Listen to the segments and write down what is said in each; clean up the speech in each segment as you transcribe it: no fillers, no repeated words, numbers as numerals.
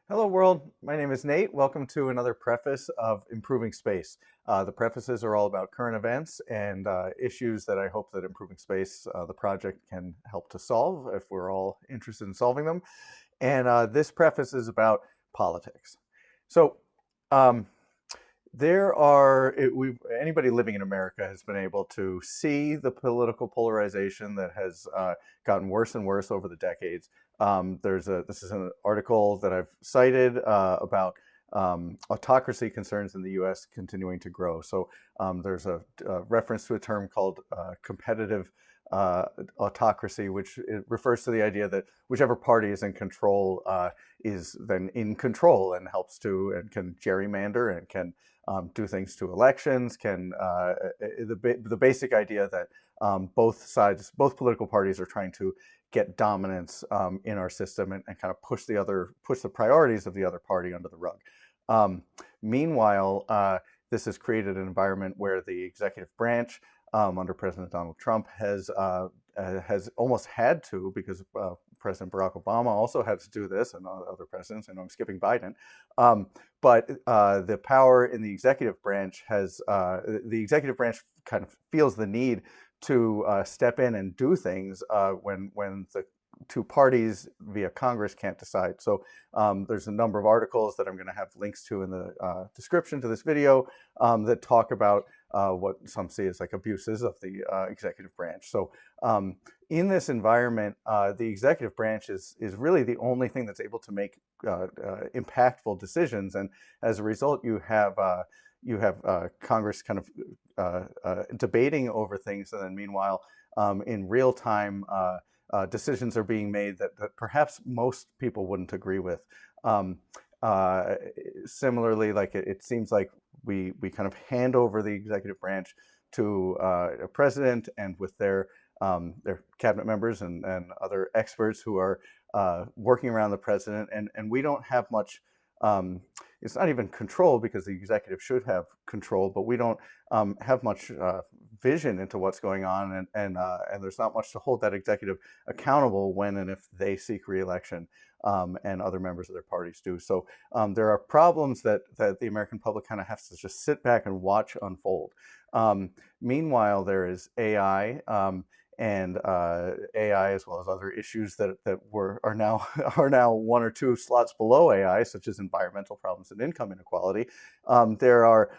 Hello, world. My name is Nate. Welcome to another preface of Improving Space. The prefaces are all about current events and issues that I hope that Improving Space, the project, can help to solve if we're all interested in solving them. And this preface is about politics. So, um, anybody living in America has been able to see the political polarization that has gotten worse and worse over the decades. This is an article that I've cited about autocracy concerns in the U.S. continuing to grow. So there's a reference to a term called competitive autocracy, which it refers to the idea that whichever party is in control is then in control and helps to and can gerrymander and can do things to elections, the basic idea that both political parties are trying to get dominance in our system and kind of push the priorities of the other party under the rug. Meanwhile, this has created an environment where the executive branch under President Donald Trump has almost had to, because President Barack Obama also had to do this, and other presidents. I know I'm skipping Biden, but the power in the executive branch the executive branch kind of feels the need to step in and do things when the two parties via Congress can't decide. So there's a number of articles that I'm going to have links to in the description to this video that talk about what some see as like abuses of the executive branch. So in this environment, the executive branch is really the only thing that's able to make impactful decisions, and as a result, you have Congress kind of debating over things, and then meanwhile, in real time, decisions are being made that perhaps most people wouldn't agree with. Um, Similarly, like it seems like we kind of hand over the executive branch to a president and with their cabinet members and other experts who are working around the president, and we don't have much. It's not even control, because the executive should have control, but we don't have much vision into what's going on, and there's not much to hold that executive accountable when and if they seek reelection, and other members of their parties do. So there are problems that the American public kind of has to just sit back and watch unfold. Meanwhile, there is AI. And AI, as well as other issues that are now are now one or two slots below AI, such as environmental problems and income inequality. There are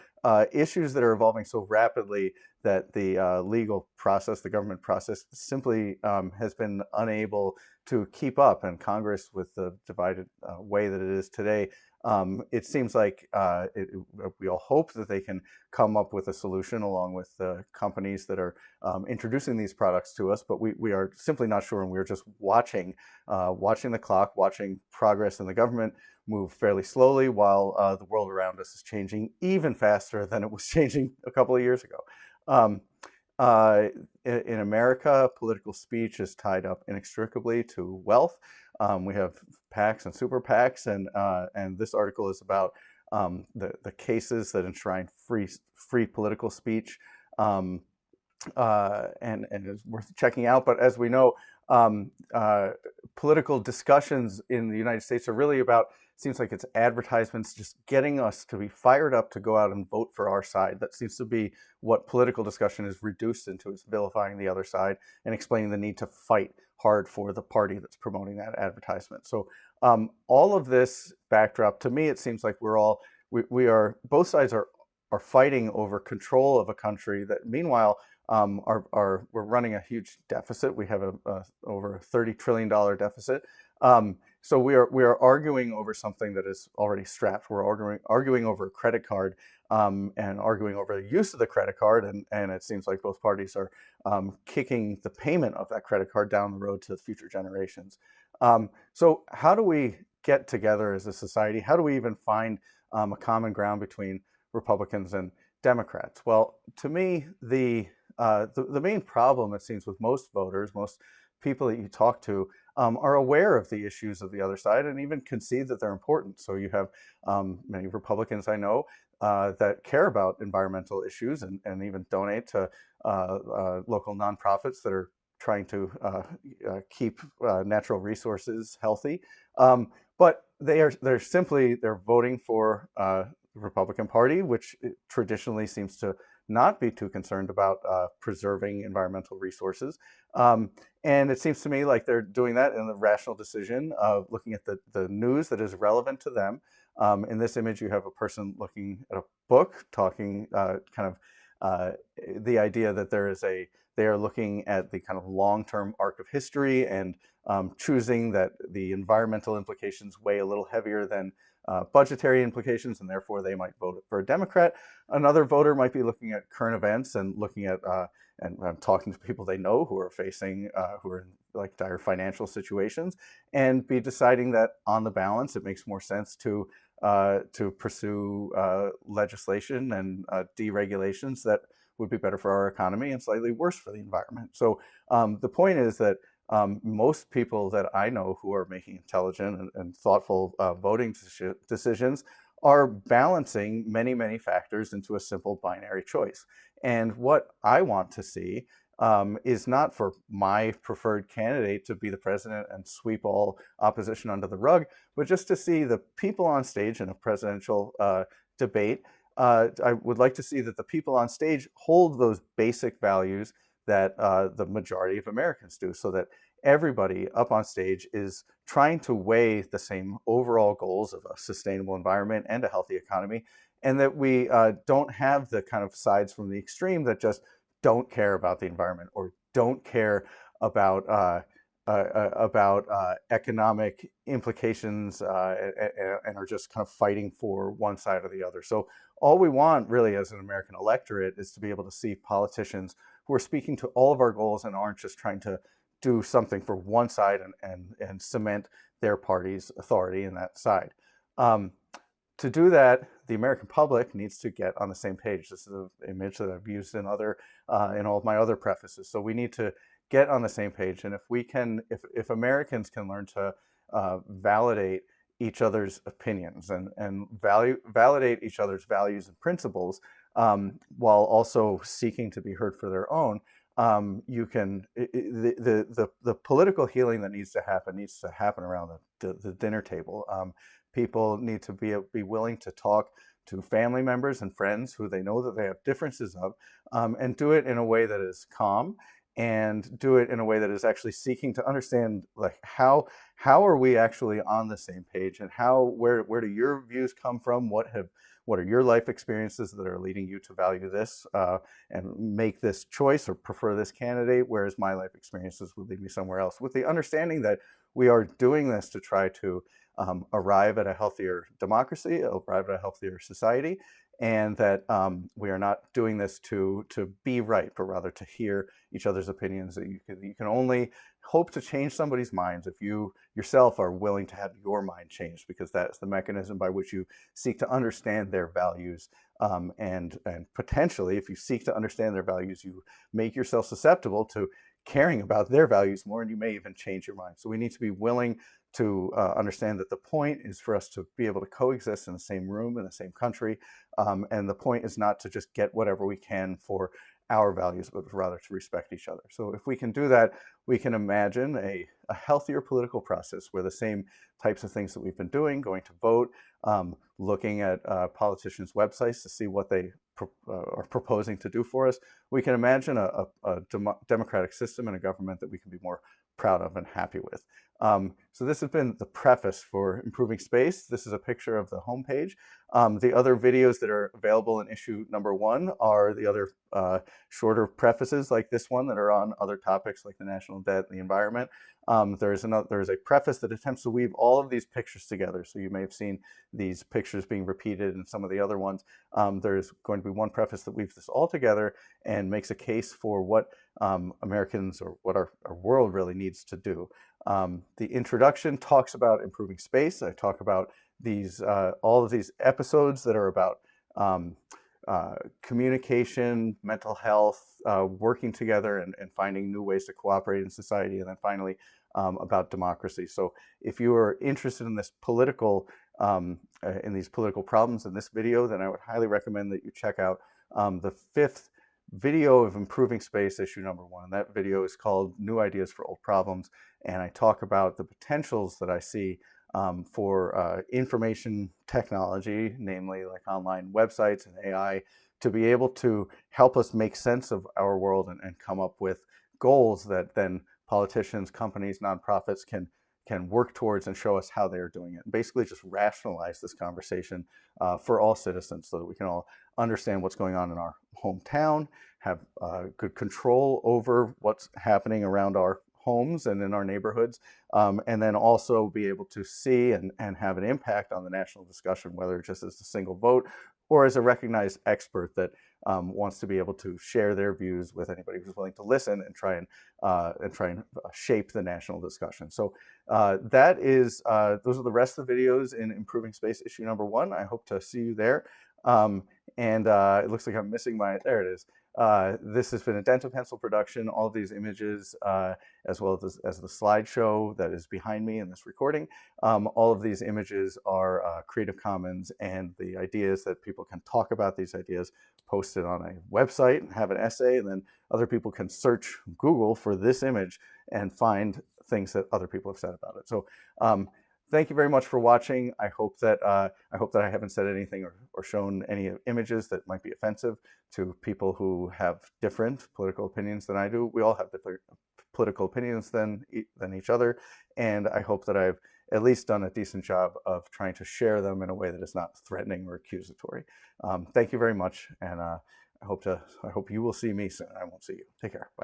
issues that are evolving so rapidly that the legal process, the government process, simply has been unable to keep up. And Congress, with the divided way that it is today, it seems like we all hope that they can come up with a solution along with the companies that are introducing these products to us, but we are simply not sure, and we're just watching the clock, watching progress in the government move fairly slowly, while the world around us is changing even faster than it was changing a couple of years ago. Um, in America, political speech is tied up inextricably to wealth. We have PACs and super PACs, and this article is about the cases that enshrine free political speech, um, and it's worth checking out. But as we know, um, uh, political discussions in the United States are really about, seems like it's advertisements just getting us to be fired up to go out and vote for our side. That seems to be what political discussion is reduced into, is vilifying the other side and explaining the need to fight hard for the party that's promoting that advertisement. So all of this backdrop, to me, it seems like we are, both sides are fighting over control of a country that meanwhile we're running a huge deficit. We have a over $30 trillion deficit. So we are arguing over something that is already strapped. We're arguing over a credit card, and arguing over the use of the credit card, and it seems like both parties are kicking the payment of that credit card down the road to future generations. So how do we get together as a society? How do we even find a common ground between Republicans and Democrats? Well, to me, the main problem, it seems, with most voters, most people that you talk to, are aware of the issues of the other side and even concede that they're important. So you have many Republicans I know that care about environmental issues and even donate to local nonprofits that are trying to keep natural resources healthy. But they're voting for the Republican Party, which traditionally seems to not be too concerned about preserving environmental resources. And it seems to me like they're doing that in the rational decision of looking at the news that is relevant to them. In this image, you have a person looking at a book, talking kind of the idea that they are looking at the kind of long-term arc of history and choosing that the environmental implications weigh a little heavier than budgetary implications, and therefore they might vote for a Democrat. Another voter might be looking at current events and looking at and talking to people they know who are facing who are in like dire financial situations, and be deciding that on the balance it makes more sense to pursue legislation and deregulations that would be better for our economy and slightly worse for the environment. So the point is that most people that I know who are making intelligent and thoughtful voting decisions are balancing many, many factors into a simple binary choice. And what I want to see is not for my preferred candidate to be the president and sweep all opposition under the rug, but just to see the people on stage in a presidential debate. I would like to see that the people on stage hold those basic values that the majority of Americans do, so that everybody up on stage is trying to weigh the same overall goals of a sustainable environment and a healthy economy, and that we don't have the kind of sides from the extreme that just don't care about the environment or don't care about economic implications and are just kind of fighting for one side or the other. So all we want really as an American electorate is to be able to see politicians who are speaking to all of our goals and aren't just trying to do something for one side and cement their party's authority in that side. To do that, the American public needs to get on the same page. This is an image that I've used in all of my other prefaces. So we need to get on the same page, and if Americans can learn to validate each other's opinions and validate each other's values and principles, while also seeking to be heard for their own, the political healing that needs to happen around the dinner table. People need to be willing to talk to family members and friends who they know that they have differences of, and do it in a way that is calm, and do it in a way that is actually seeking to understand, like, how are we actually on the same page, and where do your views come from? What are your life experiences that are leading you to value this and make this choice or prefer this candidate, whereas my life experiences would lead me somewhere else, with the understanding that we are doing this to try to arrive at a healthier democracy, arrive at a healthier society, and that we are not doing this to be right, but rather to hear each other's opinions. That you can only hope to change somebody's minds if you yourself are willing to have your mind changed, because that's the mechanism by which you seek to understand their values. And potentially, if you seek to understand their values, you make yourself susceptible to caring about their values more, and you may even change your mind. So we need to be willing to understand that the point is for us to be able to coexist in the same room, in the same country. And the point is not to just get whatever we can for our values, but rather to respect each other. So if we can do that, we can imagine a healthier political process where the same types of things that we've been doing, going to vote, looking at politicians' websites to see what they are proposing to do for us, we can imagine a democratic system and a government that we can be more proud of and happy with. So this has been the preface for Improving Space. This is a picture of the homepage. The other videos that are available in issue #1 are the other shorter prefaces like this one that are on other topics like the national debt and the environment. There is a preface that attempts to weave all of these pictures together. So you may have seen these pictures being repeated in some of the other ones. There's going to be one preface that weaves this all together and makes a case for what Americans, or what our world really needs to do. The introduction talks about improving space. I talk about all of these episodes that are about communication, mental health, working together, and finding new ways to cooperate in society, and then finally about democracy. So if you are interested in these political problems in this video, then I would highly recommend that you check out the 5th video of Improving Space, issue #1. And that video is called New Ideas for Old Problems. And I talk about the potentials that I see for information technology, namely like online websites and AI, to be able to help us make sense of our world and come up with goals that then politicians, companies, nonprofits can work towards and show us how they're doing it. And basically just rationalize this conversation for all citizens so that we can all understand what's going on in our hometown, have good control over what's happening around our homes and in our neighborhoods, and then also be able to see and have an impact on the national discussion, whether just as a single vote or as a recognized expert that wants to be able to share their views with anybody who's willing to listen and try and shape the national discussion. So that is those are the rest of the videos in Improving Space issue number 1. I hope to see you there. And it looks like I'm missing there it is. This has been a Dental Pencil production. All of these images, as well as the slideshow that is behind me in this recording, all of these images are Creative Commons, and the idea is that people can talk about these ideas, post it on a website, have an essay, and then other people can search Google for this image and find things that other people have said about it. So thank you very much for watching. I hope that I haven't said anything or shown any images that might be offensive to people who have different political opinions than I do. We all have different political opinions than each other, and I hope that I've at least done a decent job of trying to share them in a way that is not threatening or accusatory. Thank you very much, and I hope you will see me soon. I won't see you. Take care. Bye.